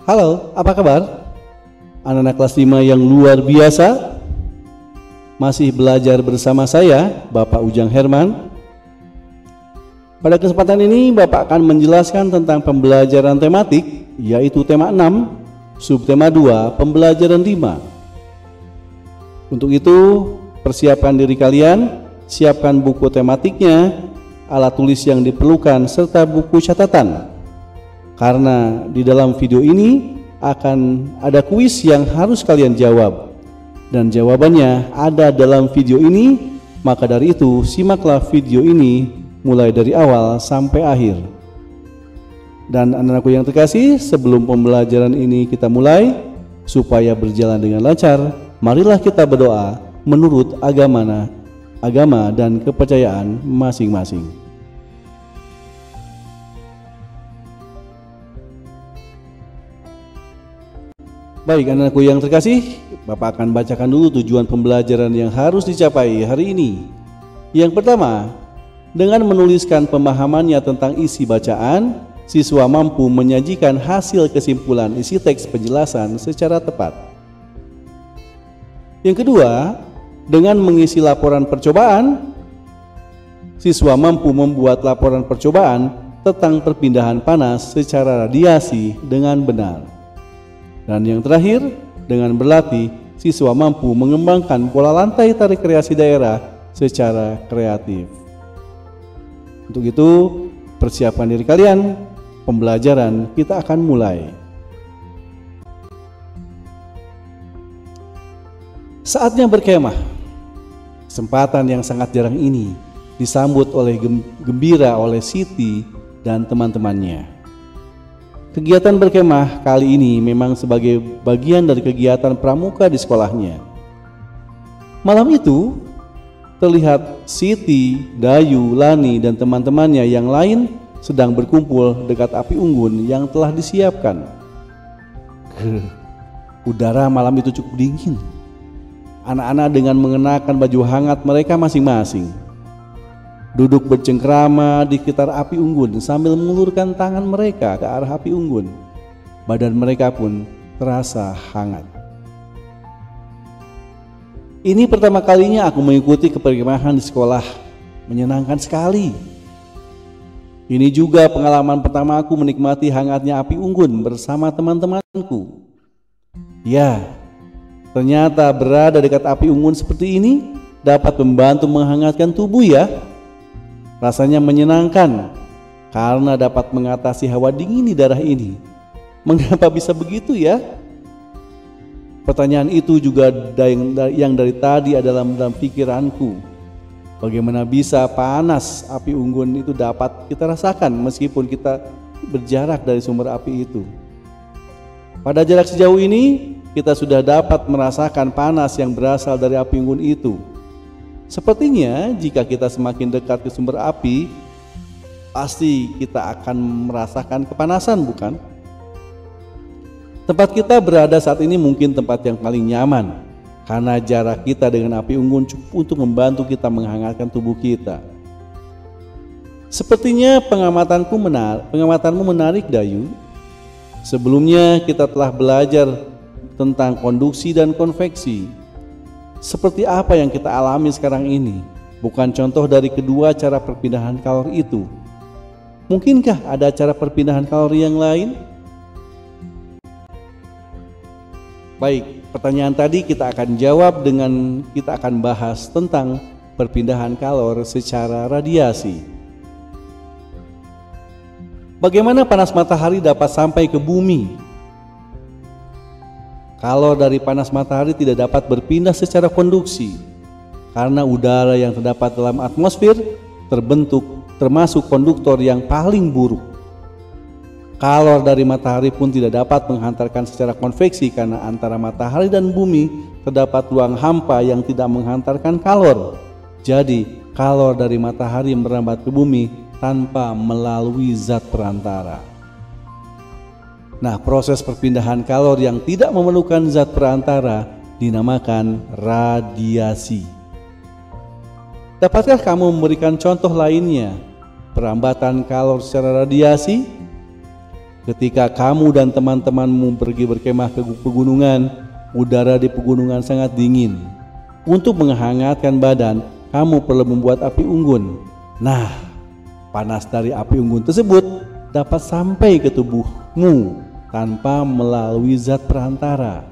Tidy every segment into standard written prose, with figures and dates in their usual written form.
Halo, apa kabar? Anak-anak kelas 5 yang luar biasa. Masih belajar bersama saya, Bapak Ujang Herman. Pada kesempatan ini Bapak akan menjelaskan tentang pembelajaran tematik, yaitu tema 6, subtema 2, pembelajaran 5. Untuk itu, persiapkan diri kalian, siapkan buku tematiknya, alat tulis yang diperlukan, serta buku catatan. Karena di dalam video ini akan ada kuis yang harus kalian jawab, dan jawabannya ada dalam video ini. Maka dari itu simaklah video ini mulai dari awal sampai akhir. Dan anak-anakku yang terkasih, sebelum pembelajaran ini kita mulai, supaya berjalan dengan lancar, marilah kita berdoa menurut agama dan kepercayaan masing-masing. Baik anak-anakku yang terkasih, Bapak akan bacakan dulu tujuan pembelajaran yang harus dicapai hari ini. Yang pertama, dengan menuliskan pemahamannya tentang isi bacaan, siswa mampu menyajikan hasil kesimpulan isi teks penjelasan secara tepat. Yang kedua, dengan mengisi laporan percobaan, siswa mampu membuat laporan percobaan tentang perpindahan panas secara radiasi dengan benar. Dan yang terakhir, dengan berlatih, siswa mampu mengembangkan pola lantai tarik kreasi daerah secara kreatif. Untuk itu, persiapkan diri kalian, pembelajaran kita akan mulai. Saatnya berkemah. Kesempatan yang sangat jarang ini disambut oleh gembira oleh Siti dan teman-temannya. Kegiatan berkemah kali ini memang sebagai bagian dari kegiatan pramuka di sekolahnya. Malam itu, terlihat Siti, Dayu, Lani, dan teman-temannya yang lain sedang berkumpul dekat api unggun yang telah disiapkan. Udara malam itu cukup dingin. Anak-anak dengan mengenakan baju hangat mereka masing-masing duduk bercengkrama di sekitar api unggun sambil mengulurkan tangan mereka ke arah api unggun. Badan mereka pun terasa hangat. Ini pertama kalinya aku mengikuti keperkemahan di sekolah. Menyenangkan sekali. Ini juga pengalaman pertama aku menikmati hangatnya api unggun bersama teman-temanku. Ya, ternyata berada dekat api unggun seperti ini dapat membantu menghangatkan tubuh ya. Rasanya menyenangkan karena dapat mengatasi hawa dingin di darah ini. Mengapa bisa begitu ya? Pertanyaan itu juga yang dari tadi adalah dalam pikiranku. Bagaimana bisa panas api unggun itu dapat kita rasakan meskipun kita berjarak dari sumber api itu. Pada jarak sejauh ini kita sudah dapat merasakan panas yang berasal dari api unggun itu. Sepertinya jika kita semakin dekat ke sumber api, pasti kita akan merasakan kepanasan, bukan? Tempat kita berada saat ini mungkin tempat yang paling nyaman, karena jarak kita dengan api unggun cukup untuk membantu kita menghangatkan tubuh kita. Sepertinya pengamatanmu menarik, Dayu. Sebelumnya kita telah belajar tentang konduksi dan konveksi. Seperti apa yang kita alami sekarang ini bukan contoh dari kedua cara perpindahan kalori itu. Mungkinkah ada cara perpindahan kalori yang lain? Baik, pertanyaan tadi kita akan jawab dengan kita akan bahas tentang perpindahan kalori secara radiasi. Bagaimana panas matahari dapat sampai ke bumi? Kalor dari panas matahari tidak dapat berpindah secara konduksi karena udara yang terdapat dalam atmosfer termasuk konduktor yang paling buruk. Kalor dari matahari pun tidak dapat menghantarkan secara konveksi karena antara matahari dan bumi terdapat ruang hampa yang tidak menghantarkan kalor. Jadi kalor dari matahari merambat ke bumi tanpa melalui zat perantara. Nah, proses perpindahan kalor yang tidak memerlukan zat perantara dinamakan radiasi. Dapatkah kamu memberikan contoh lainnya perambatan kalor secara radiasi? Ketika kamu dan teman-temanmu pergi berkemah ke pegunungan, udara di pegunungan sangat dingin. Untuk menghangatkan badan, kamu perlu membuat api unggun. Nah, panas dari api unggun tersebut dapat sampai ke tubuhmu tanpa melalui zat perantara.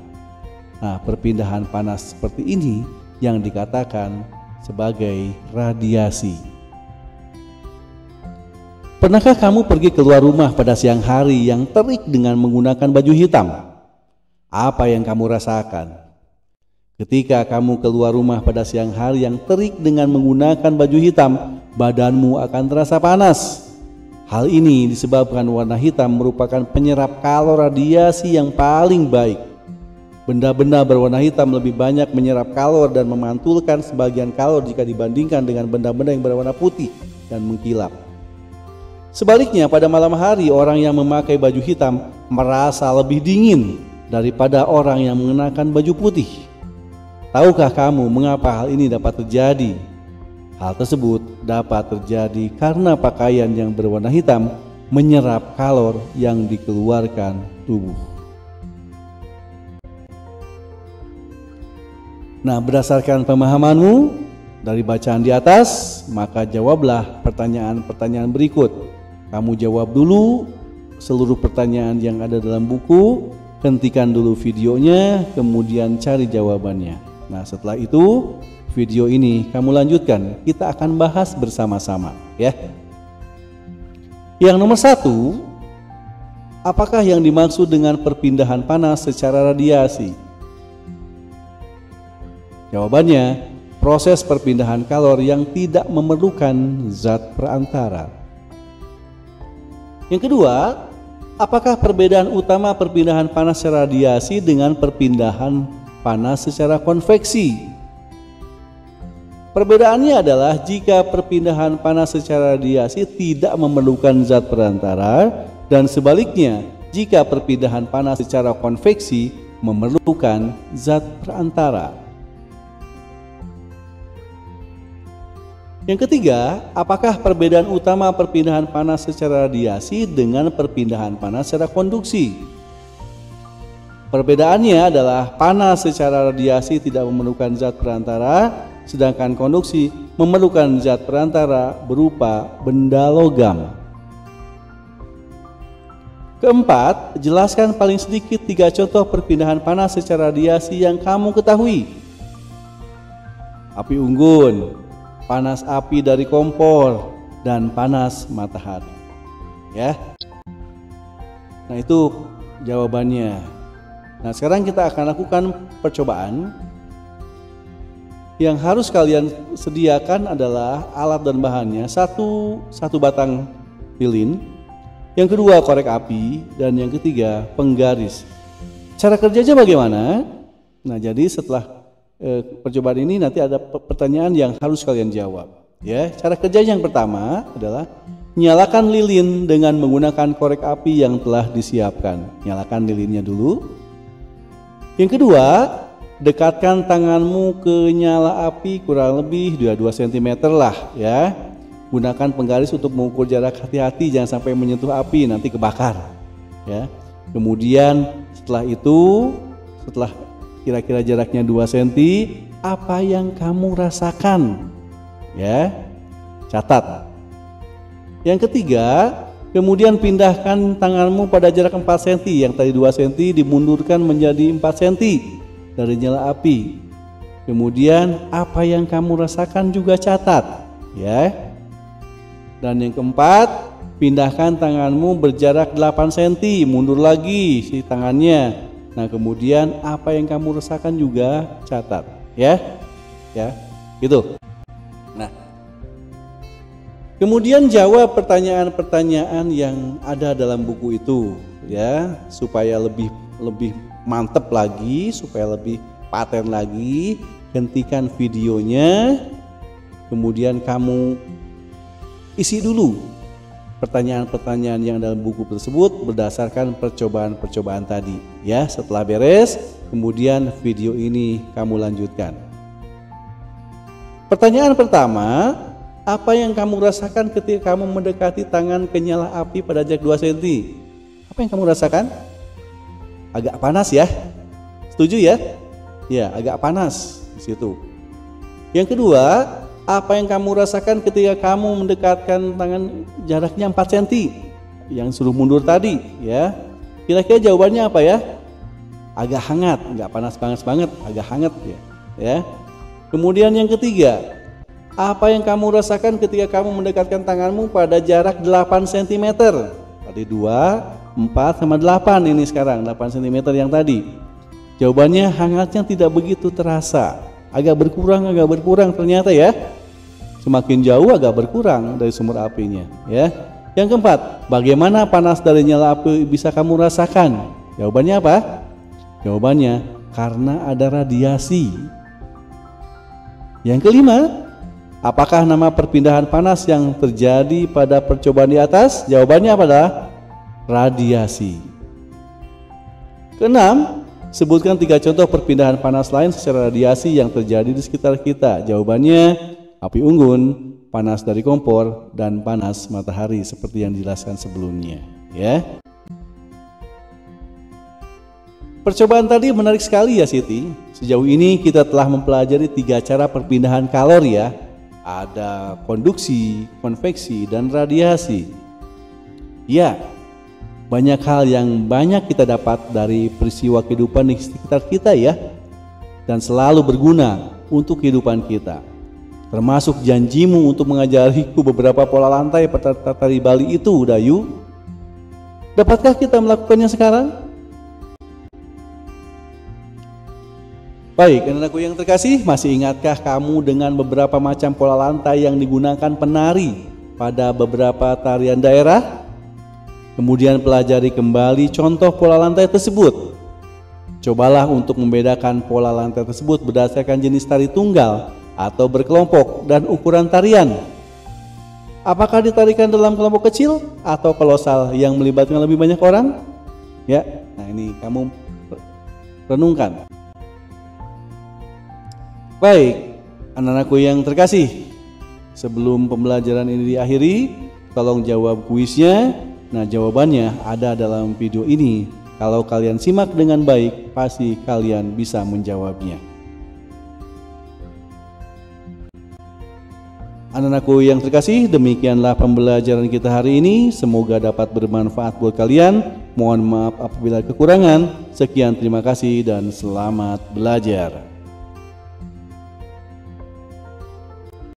Nah, perpindahan panas seperti ini yang dikatakan sebagai radiasi. Pernahkah kamu pergi keluar rumah pada siang hari yang terik dengan menggunakan baju hitam? Apa yang kamu rasakan? Ketika kamu keluar rumah pada siang hari yang terik dengan menggunakan baju hitam, badanmu akan terasa panas. Hal ini disebabkan warna hitam merupakan penyerap kalor radiasi yang paling baik. Benda-benda berwarna hitam lebih banyak menyerap kalor dan memantulkan sebagian kalor jika dibandingkan dengan benda-benda yang berwarna putih dan mengkilap. Sebaliknya, pada malam hari orang yang memakai baju hitam merasa lebih dingin daripada orang yang mengenakan baju putih. Tahukah kamu mengapa hal ini dapat terjadi? Hal tersebut dapat terjadi karena pakaian yang berwarna hitam menyerap kalor yang dikeluarkan tubuh. Nah, berdasarkan pemahamanmu dari bacaan di atas, maka jawablah pertanyaan-pertanyaan berikut. Kamu jawab dulu seluruh pertanyaan yang ada dalam buku, hentikan dulu videonya, kemudian cari jawabannya. Nah, setelah itu video ini kamu lanjutkan, kita akan bahas bersama-sama ya. Yang nomor 1, apakah yang dimaksud dengan perpindahan panas secara radiasi? Jawabannya, proses perpindahan kalor yang tidak memerlukan zat perantara. Yang kedua, apakah perbedaan utama perpindahan panas secara radiasi dengan perpindahan panas secara konveksi? Perbedaannya adalah jika perpindahan panas secara radiasi tidak memerlukan zat perantara, dan sebaliknya jika perpindahan panas secara konveksi memerlukan zat perantara. Yang ketiga, apakah perbedaan utama perpindahan panas secara radiasi dengan perpindahan panas secara konduksi? Perbedaannya adalah panas secara radiasi tidak memerlukan zat perantara, sedangkan konduksi memerlukan zat perantara berupa benda logam. Keempat, jelaskan paling sedikit 3 contoh perpindahan panas secara radiasi yang kamu ketahui. Api unggun, panas api dari kompor, dan panas matahari. Ya. Nah, itu jawabannya. Nah, sekarang kita akan lakukan percobaan. Yang harus kalian sediakan adalah alat dan bahannya. Satu batang lilin, yang kedua korek api, dan yang ketiga penggaris. Cara kerjanya bagaimana? Nah, jadi setelah percobaan ini nanti ada pertanyaan yang harus kalian jawab ya. Cara kerja yang pertama adalah nyalakan lilin dengan menggunakan korek api yang telah disiapkan. Nyalakan lilinnya dulu. Yang kedua, dekatkan tanganmu ke nyala api kurang lebih 2 cm lah ya. Gunakan penggaris untuk mengukur jarak, hati-hati jangan sampai menyentuh api, nanti kebakar ya. Kemudian setelah kira-kira jaraknya 2 cm, apa yang kamu rasakan? Ya, catat. Yang ketiga, kemudian pindahkan tanganmu pada jarak 4 cm, yang tadi 2 cm dimundurkan menjadi 4 cm dari nyala api. Kemudian apa yang kamu rasakan juga catat, ya. Dan yang keempat, pindahkan tanganmu berjarak 8 cm, mundur lagi si tangannya. Nah, kemudian apa yang kamu rasakan juga catat, ya, gitu. Nah, kemudian jawab pertanyaan-pertanyaan yang ada dalam buku itu, ya, supaya lebih mantep lagi, supaya lebih paten lagi. Hentikan videonya, kemudian kamu isi dulu pertanyaan-pertanyaan yang dalam buku tersebut berdasarkan percobaan-percobaan tadi ya. Setelah beres, kemudian video ini kamu lanjutkan. Pertanyaan pertama, apa yang kamu rasakan ketika kamu mendekati tangan ke nyala api pada jarak 2 cm? Apa yang kamu rasakan? Agak panas ya? Setuju ya? Ya, agak panas di situ. Yang kedua, apa yang kamu rasakan ketika kamu mendekatkan tangan jaraknya 4 cm yang suruh mundur tadi ya? Kira-kira jawabannya apa ya? Agak hangat, nggak panas banget, agak hangat ya. Kemudian yang ketiga, apa yang kamu rasakan ketika kamu mendekatkan tanganmu pada jarak 8 cm? Tadi 2, 4 sama 8 ini sekarang 8 cm yang tadi. Jawabannya hangatnya tidak begitu terasa, agak berkurang ternyata ya. Semakin jauh agak berkurang dari sumber apinya ya. Yang keempat, bagaimana panas dari nyala api bisa kamu rasakan? Jawabannya apa? Jawabannya karena ada radiasi. Yang kelima, apakah nama perpindahan panas yang terjadi pada percobaan di atas? Jawabannya adalah radiasi. Keenam, sebutkan 3 contoh perpindahan panas lain secara radiasi yang terjadi di sekitar kita. Jawabannya api unggun, panas dari kompor, dan panas matahari seperti yang dijelaskan sebelumnya ya. Percobaan tadi menarik sekali ya Siti. Sejauh ini kita telah mempelajari 3 cara perpindahan kalor ya. Ada konduksi, konveksi, dan radiasi. Ya, banyak hal yang banyak kita dapat dari peristiwa kehidupan di sekitar kita ya, dan selalu berguna untuk kehidupan kita. Termasuk janjimu untuk mengajariku beberapa pola lantai pada tari Bali itu, Dayu. Dapatkah kita melakukannya sekarang? Baik, anak-anakku yang terkasih, masih ingatkah kamu dengan beberapa macam pola lantai yang digunakan penari pada beberapa tarian daerah? Kemudian pelajari kembali contoh pola lantai tersebut. Cobalah untuk membedakan pola lantai tersebut berdasarkan jenis tari tunggal atau berkelompok dan ukuran tarian. Apakah ditarikan dalam kelompok kecil atau kolosal yang melibatkan lebih banyak orang? Ya, nah ini kamu renungkan. Baik, anak-anakku yang terkasih, sebelum pembelajaran ini diakhiri, tolong jawab kuisnya. Nah, jawabannya ada dalam video ini. Kalau kalian simak dengan baik, pasti kalian bisa menjawabnya. Anak-anakku yang terkasih, demikianlah pembelajaran kita hari ini. Semoga dapat bermanfaat buat kalian. Mohon maaf apabila kekurangan. Sekian, terima kasih dan selamat belajar.